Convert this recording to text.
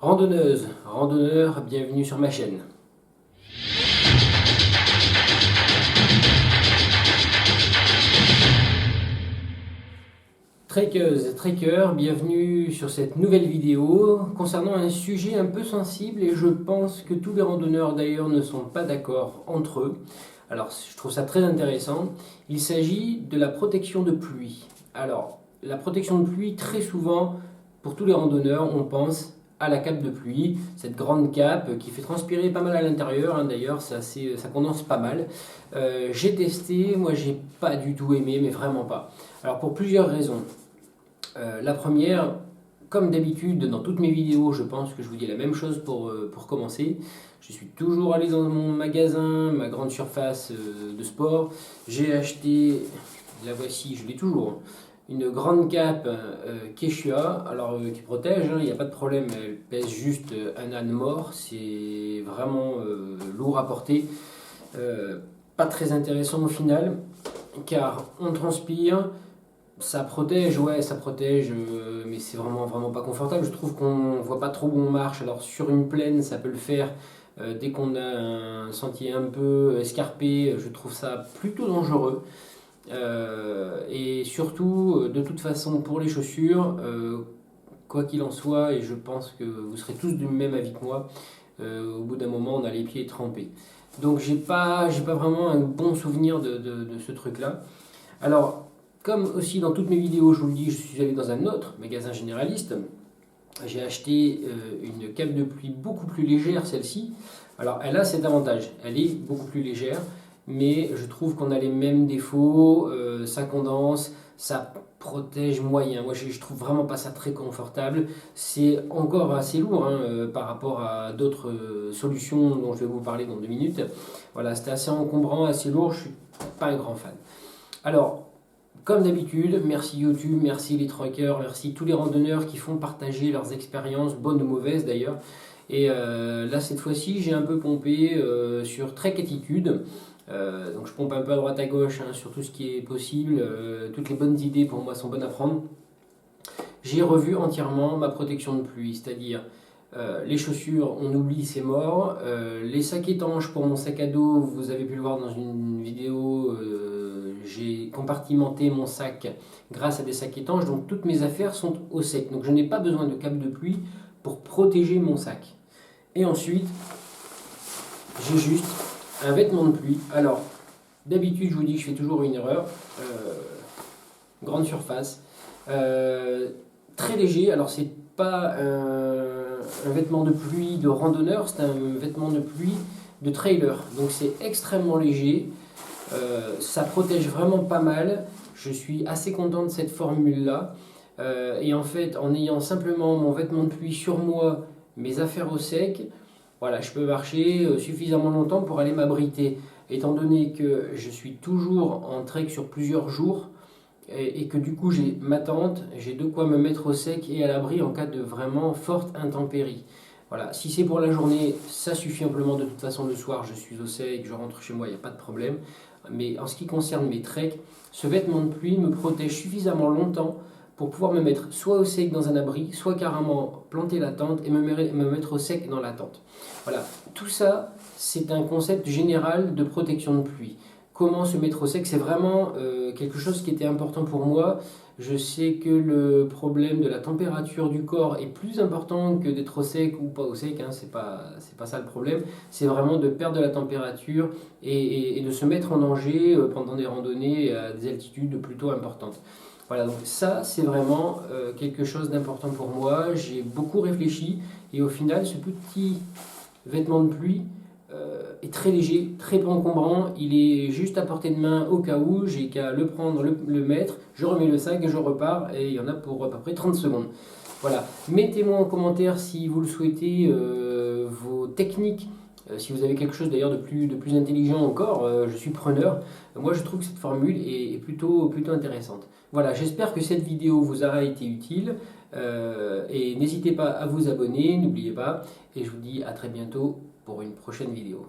Randonneuse, randonneur, bienvenue sur ma chaîne. Trekkeuse, trekker, bienvenue sur cette nouvelle vidéo concernant un sujet un peu sensible et je pense que tous les randonneurs d'ailleurs ne sont pas d'accord entre eux. Alors je trouve ça très intéressant. Il s'agit de la protection de pluie. Alors la protection de pluie, très souvent, pour tous les randonneurs, on pense à la cape de pluie, cette grande cape qui fait transpirer pas mal à l'intérieur, hein, d'ailleurs ça condense pas mal. J'ai testé, moi j'ai pas du tout aimé, mais vraiment pas. Alors pour plusieurs raisons. La première, comme d'habitude dans toutes mes vidéos, je pense que je vous dis la même chose pour commencer. Je suis toujours allé dans mon magasin, ma grande surface de sport. J'ai acheté, la voici, je l'ai toujours, une grande cape Quechua, alors qui protège, il n'y a pas de problème, elle pèse juste un âne mort, c'est vraiment lourd à porter, pas très intéressant au final, car on transpire, ça protège, ouais, ça protège, mais c'est vraiment pas confortable, je trouve qu'on voit pas trop où on marche, alors sur une plaine ça peut le faire, dès qu'on a un sentier un peu escarpé, je trouve ça plutôt dangereux. Et surtout, de toute façon, pour les chaussures, quoi qu'il en soit, et je pense que vous serez tous du même avis que moi, au bout d'un moment, on a les pieds trempés. Donc, j'ai pas vraiment un bon souvenir de ce truc-là. Alors, comme aussi dans toutes mes vidéos, je vous le dis, je suis allé dans un autre magasin généraliste. J'ai acheté une cape de pluie beaucoup plus légère, celle-ci. Alors, elle a cet avantage, elle est beaucoup plus légère, mais je trouve qu'on a les mêmes défauts, ça condense, ça protège moyen. Moi, je trouve vraiment pas ça très confortable. C'est encore assez lourd hein, par rapport à d'autres solutions dont je vais vous parler dans 2 minutes. Voilà, c'était assez encombrant, assez lourd, je suis pas un grand fan. Alors, comme d'habitude, merci YouTube, merci les trekkers, merci tous les randonneurs qui font partager leurs expériences, bonnes ou mauvaises d'ailleurs. Et là, cette fois-ci, j'ai un peu pompé sur Trek Attitude. Donc je pompe un peu à droite à gauche hein, sur tout ce qui est possible. Toutes les bonnes idées pour moi sont bonnes à prendre. J'ai revu entièrement ma protection de pluie, c'est-à-dire les chaussures, on oublie, c'est mort. Les sacs étanches pour mon sac à dos, vous avez pu le voir dans une vidéo, j'ai compartimenté mon sac grâce à des sacs étanches, donc toutes mes affaires sont au sec. Donc je n'ai pas besoin de cape de pluie pour protéger mon sac. Et ensuite, j'ai juste un vêtement de pluie. Alors, d'habitude, je vous dis que je fais toujours une erreur. Grande surface. Très léger. Alors, c'est pas un vêtement de pluie de randonneur, c'est un vêtement de pluie de trailer. Donc, c'est extrêmement léger. Ça protège vraiment pas mal. Je suis assez content de cette formule-là. Et en fait, en ayant simplement mon vêtement de pluie sur moi, mes affaires au sec, voilà, je peux marcher suffisamment longtemps pour aller m'abriter. Étant donné que je suis toujours en trek sur plusieurs jours et que du coup j'ai ma tente, j'ai de quoi me mettre au sec et à l'abri en cas de vraiment forte intempérie. Voilà, si c'est pour la journée, ça suffit amplement. De toute façon, le soir, je suis au sec, je rentre chez moi, il n'y a pas de problème. Mais en ce qui concerne mes treks, ce vêtement de pluie me protège suffisamment longtemps pour pouvoir me mettre soit au sec dans un abri, soit carrément planter la tente et me mettre au sec dans la tente. Voilà, tout ça, c'est un concept général de protection de pluie. Comment se mettre au sec, c'est vraiment quelque chose qui était important pour moi. Je sais que le problème de la température du corps est plus important que d'être au sec ou pas au sec, hein, c'est pas ça le problème. C'est vraiment de perdre de la température et de se mettre en danger pendant des randonnées à des altitudes plutôt importantes. Voilà, donc ça c'est vraiment quelque chose d'important pour moi. J'ai beaucoup réfléchi et au final ce petit vêtement de pluie est très léger, très peu encombrant. Il est juste à portée de main au cas où. J'ai qu'à le prendre, le mettre, je remets le sac et je repars. Et il y en a pour à peu près 30 secondes. Voilà, mettez-moi en commentaire si vous le souhaitez vos techniques. Si vous avez quelque chose d'ailleurs de plus intelligent encore, je suis preneur. Moi je trouve que cette formule est plutôt intéressante. Voilà, j'espère que cette vidéo vous aura été utile. Et n'hésitez pas à vous abonner, n'oubliez pas. Et je vous dis à très bientôt pour une prochaine vidéo.